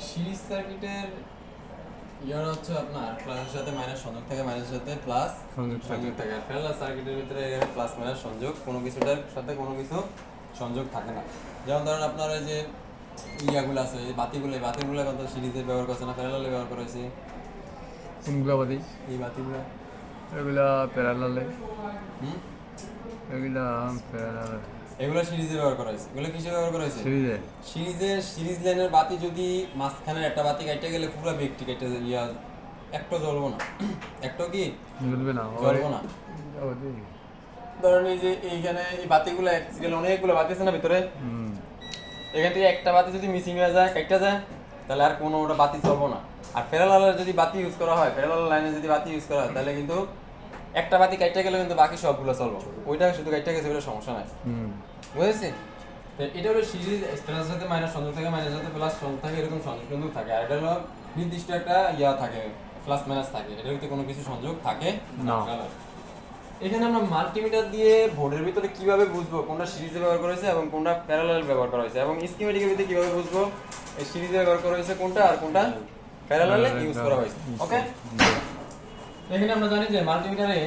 Series সার্কিটের ইয়ার হচ্ছে আপনার প্লাসের সাথে মাইনাস সংযোগ থাকে, মাইনাসের সাথে প্লাস সংযোগ থাকে। আর প্যারালাল সার্কিটের ভিতরে এখানে প্লাস মাইনাস সংযোগ, কোনো কিছুটার সাথে কোনো কিছু সংযোগ থাকে না। যেমন ধরেন আপনার এই যে ইয়াগুলো আছে, এই বাতিগুলো কত সিরিজে ব্যবহার করছে না প্যারালালে ব্যবহার করা হয়েছে? কোনগুলো বাদি? এই বাতিগুলো এগুলা প্যারালালে, হুম, এগুলা প্যারালালে, এগুলো সিরিজে ব্যবহার করা হয়েছে। এগুলো কিসে ব্যবহার করা হয়েছে? সিরিজে। সিরিজ লাইনের বাতি যদি মাঝখানে একটা বাতি কাটতে গেলে পুরো ব্যক্তি কেটে ইয়া একটা জ্বলবো না, একটা কি জ্বলবে না, জ্বলবো না। ধরেন এই যে এইখানে এই বাতিগুলো গেলে অনেকগুলো বাতি আছে না ভিতরে, এখান থেকে একটা বাতি যদি মিসিং হয়ে যায়, কাটতে যায়, তাহলে আর কোনো ওটা বাতি চলবো না। আর প্যারালালের যদি বাতি ইউজ করা হয়, প্যারালাল লাইনে যদি বাতি ইউজ করা হয়, তাহলে কিন্তু একটা বাতি কাটতে গেলে কিন্তু বাকি সবগুলো চলবো, ওইটা শুধু কাটতে গেছে বলে সমস্যা নাই। বুঝেছি? এটা হলো সিরিজ, প্লাসের সাথে মাইনাস সংযোগ থাকে, মাইনাসের সাথে প্লাস সংযোগ থাকে, এরকম সংযোগ কিন্তু থাকে। আর এটা হলো নির্দিষ্ট একটা ইয়া থাকে, প্লাস মাইনাস থাকে, এটার ভিতরে কোনো কিছু সংযোগ থাকে না। এখানে আমরা মাল্টিমিটার দিয়ে বোর্ডের ভিতরে কিভাবে বুঝবো কোনটা সিরিজে ব্যবহার করা হয়েছে এবং কোনটা প্যারালাল ব্যবহার করা হয়েছে, এবং স্কিমেটিকের ভিতরে কিভাবে বুঝবো এই সিরিজে ব্যবহার করা হয়েছে কোনটা আর কোনটা প্যারালালে ইউজ করা হয়েছে। ওকে, এখানে আমরা জানি যে মাল্টিমিটারে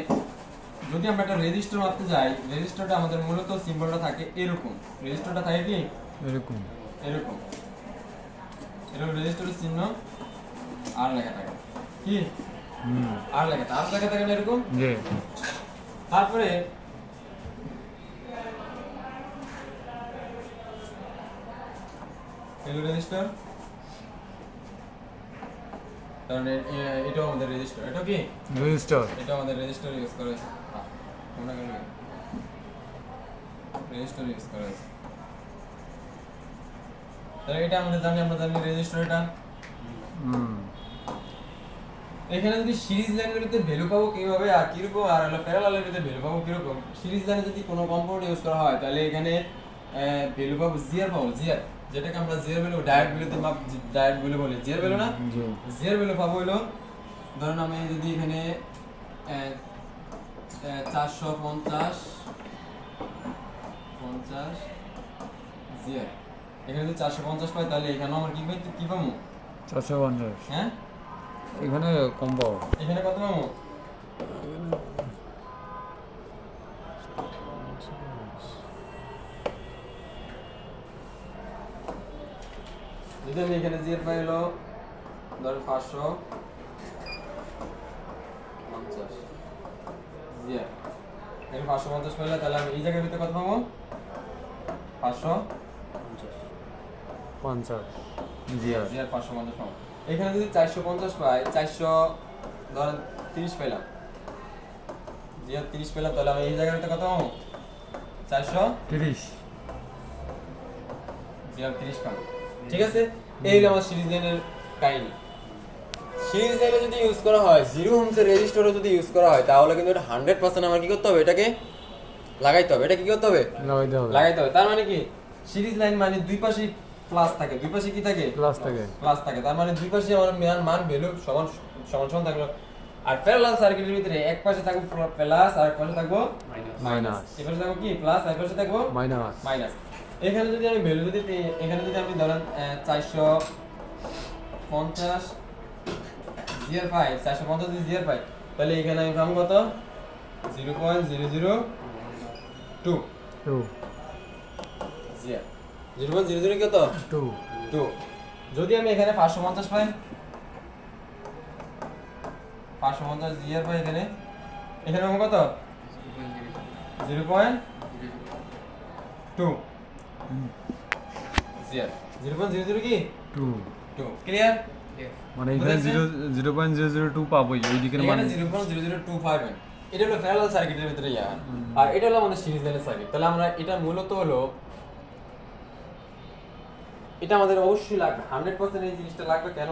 যদি আমরা একটা রেজিস্টার মাপতে যাই, রেজিস্টারটা আমাদের মূলত সিম্বলটা থাকে এরকম, রেজিস্টারটা থাকে কি এরকম এরকম, এরকম রেজিস্টারের চিহ্ন আর লেখা থাকে কি আর লেখা থাকে না এরকম। তারপরে এলো রেজিস্টার, কারণ এটাও আমাদের রেজিস্টার, এটা কি রেজিস্টার, এটা আমাদের রেজিস্টার ইউজ করা হয়েছে। তোমরা কেন রেজিস্টার ইউজ করা হয়েছে? তাহলে এটা আমরা জানি রেজিস্টার এটা। এখানে যদি সিরিজ লাইনের ভিতরে ভ্যালু পাবো কিভাবে আর কিরকম, আর হলো প্যারালালের ভিতরে ভ্যালু পাবো কিরকম। সিরিজ লাইনে যদি কোনো কম্পাউন্ড ইউজ করা হয় তাহলে এখানে ভ্যালু পাবো জিআর পাবো, জিআর, যেটাকে আমরা জিআর ভ্যালু ডাইরেক্ট ভ্যালুতে মাপ, ডাইরেক্ট ভ্যালু বলি জিআর ভ্যালু না, জিআর ভ্যালু পাবো হলো ধরুন আমি যদি এখানে 450 জিআর, এখানে যদি 450 পাই তাহলে এখানে আমার কি পাবো 450। হ্যাঁ, এখানে কম পাবো, এখানে কত পাবো? যদি আমি এখানে জিআর পাই হলো ধরেন 550 জিআর, এখানে 550 পাইলে তাহলে আমি এই জায়গার ভিতরে কত পাবো? 550 জিআর 550 পাবো। এখানে যদি 450 পাই, 430 পাইলাম, জিআর 30 পেলাম, তাহলে আমি এই জায়গার ভিতরে কত পাবো? 430 জিআর 30 পাবো। ঠিক আছে, এই হলো আমার সিরিজ লাইনের কাহিনী। সিরিজ লাইনে যদি ইউজ করা হয়, 0 ওহমসের রেজিস্টরও যদি ইউজ করা হয়, তাহলে কিন্তু এটা 100% আমার কি করতে হবে, এটাকে লাগাইতে হবে। এটা কি করতে হবে? লাগাইতে হবে। তার মানে কি সিরিজ লাইন মানে দুই পাশে প্লাস থাকে, দুই পাশে কি থাকে? প্লাস থাকে। তার মানে দুই পাশে আমার মান ভ্যালু সমান সমান থাকলো। আর প্যারালাল সার্কিটের ভিতরে এক পাশে থাকবে প্লাস আর এক পাশে থাকবো মাইনাস, এই পাশে থাকবো কি প্লাস আর এক পাশে থাকবো মাইনাস। এখানে যদি আমি ভ্যালু যদি এখানে যদি আমি ধরেন 450 জিআর পাই, 450 যদি জিআর পাই, তাহলে এখানে আমি পাবো কত? 0.002 জিআর, 0.00 কত? 2। যদি আমি এখানে 550 পাই, 550 জিআর পাই, এখানে পাবো কত? 0.2 জিআর, 0.00 কি 2 ক্লিয়ার? মানে এখানে 0.002 পাবোই, ওই দিকের মানে 0.002 পাবেন। এটা হলো প্যারালাল সার্কিটের ভিতরে ইয়া, আর এটা হলো আমাদের সিরিজ লাইনের সার্কিট। তাহলে আমরা এটা মূলত হলো এটা আমাদের অবশ্যই লাগবে, 100% এই জিনিসটা লাগবে। কেন?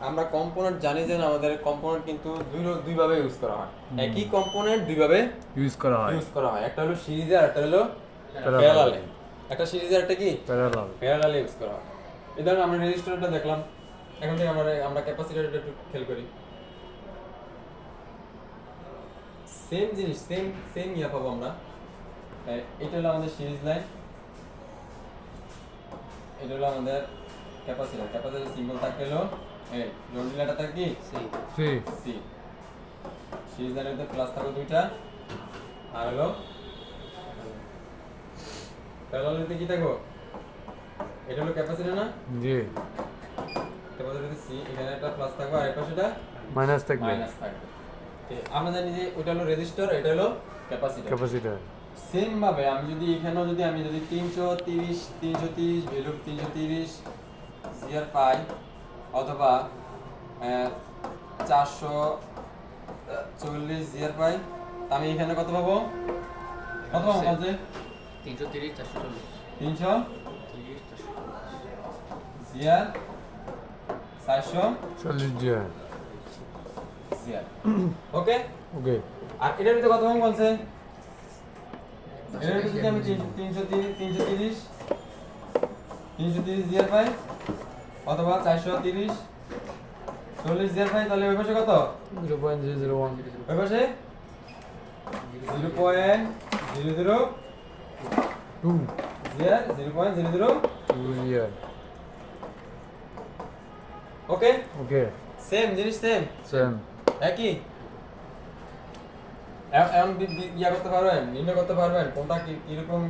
আমরা কম্পোনেন্ট জানি যে আমাদের কম্পোনেন্ট কিন্তু দুই ভাবে ইউজ করা হয়, একই কম্পোনেন্ট দুই ভাবে ইউজ করা হয়। একটা হলো সিরিজে আর একটা হলো প্যারালালে। একটা সিরিজে আর একটা কি প্যারালালে ইউজ করা হয়। এই ধরুন আমরা রেজিস্টরটা দেখলাম, এখন থেকে আমরা ক্যাপাসিটরটা একটু খেয়াল করি। সেম জিনিস, সেম ইয়া পাবো আমরা। এটা হলো আমাদের সিরিজ লাইন, এটা হলো আমাদের ক্যাপাসিটর ক্যাপাসিটর সিম্বল থাকতে হলো এই জন্ডিল লেটার থাকে কি সি সি সিরিজ লাইনের প্লাস থাকো দুইটা আর হলো প্যারালালিতে কি থাকো এটা হলো ক্যাপাসিটর না জি ক্যাপাসিটর সি এখানে একটা প্লাস থাকবে আর এই পাশেটা মাইনাস থাকবে মাইনাস থাকবে ঠিক আমরা জানি যে ওটা হলো রেজিস্টর এটা হলো ক্যাপাসিটর ক্যাপাসিটর সেম ভাবে আমি যদি এখানেও যদি 330 ভ্যালু 330 জিআর পাই অথবা 440 জিআর পাই তা আমি এখানে কত পাবো কত পাবো বলছে 330 440 300 30 440 জিআর 400 40 জি জিআর ওকে ওকে আর এটার ভিতরে কত পাবো বলছে এটার ভিতরে যদি আমি 330 জিআর পাই অথবা 430 40 জিআর পাই তাহলে ওই পাশে কত 0.001 ওই পাশে 0.002 2 জিআর 0.002 ইয়ার ওকে ওকে সেম জিনিস সেম সেম একই এখন ইয়া করতে পারবেন নির্ণয় করতে পারবেন কোনটা কিরকম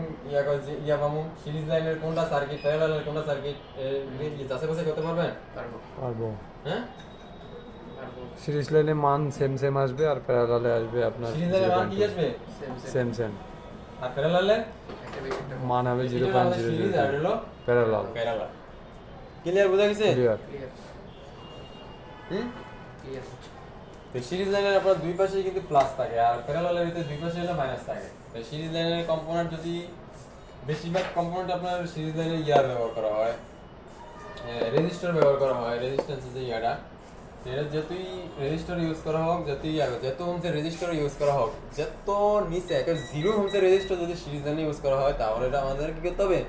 ইয়া পাবো সিরিজ লাইনের কোনটা সার্কিট প্যারালালের কোনটা সার্কিট যাচাই বাছাই করতে পারবেন পারবো হ্যাঁ সিরিজ লাইনে মান সেম সেম আসবে আর প্যারালালে আসবে আপনার সিরিজ লাইনের মান কি আসবে সেম সেম আর প্যারালালের মান হবে সিরিজ আর 0.00 হলো প্যারালাল প্যারালাল ক্লিয়ার বোঝা গেছে ক্লিয়ার হুম তো সিরিজ লাইনের আপনার দুই পাশে কিন্তু প্লাস থাকে আর প্যারালালের ভিতরে দুই পাশে হলো মাইনাস থাকে তো সিরিজ লাইনের কম্পোনেন্ট যদি বেশিরভাগ কম্পোনেন্ট আপনার সিরিজ লাইনে ইয়ার ব্যবহার করা হয় রেজিস্টার ব্যবহার করা হয় রেজিস্ট্যান্স যে ইয়াটা এটা যতই রেজিস্টার ইউজ করা হোক যতই যত ওহমসের রেজিস্টার ইউজ করা হোক যত নিচে একটা 0 ওহমসের রেজিস্টার যদি সিরিজ লাইনে ইউজ করা হয় তাহলে এটা আমাদের কি করতে হবে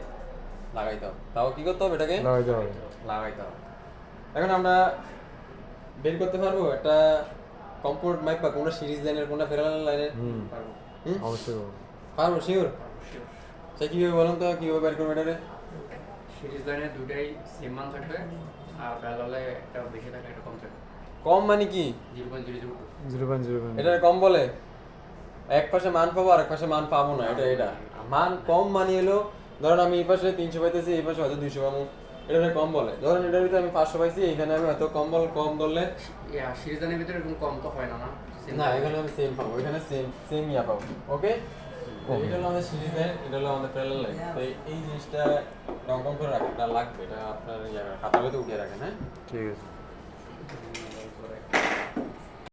লাগাইতে হবে তাও কি করতে হবে এটাকে লাগাইতে হবে লাগাইতে হবে এখন আমরা বের করতে পারবো একটা কম্পোনেন্ট মাইপা কোনটা সিরিজ লাইনের কোনটা প্যারালাল লাইনের হুম হুম অবশ্যই পারবো। পারবো শিওর সে কিভাবে বলুন তো কিভাবে বের করবো এটারে সিরিজ লাইনে দুটাই সেম মান থাকবে আর প্যারালালে একটা বেশি থাকবে একটা কম থাকবে কম মানে কি 0.002 0.0 এটা কম বলে এক পাশে মান পাবো আর এক পাশে মান পাবো না এটা মান কম মানে হলো ধরেন আমি এই পাশে 300 পাইতেছি এই পাশে হয়তো 200 পাবো এটা কম বলে ধরেন এটার ভিতরে আমি 500 পাইছি এখানে আমি হয়তো কম ধরলে ইয়া সিরিজ লাইনের ভিতরে এরকম কম তো হয় না না না এখানে আমি সেম পাবো এখানে সেম ইয়া পাবো ওকে এটা হলো আমাদের সিরিজ লাইন এটা হলো আমাদের প্যারালাল লাইন তো এই জিনিসটা রং করে রাখা লাগবে এটা আপনার খাতার ভিতরে উঠিয়ে রাখেন হ্যাঁ ঠিক আছে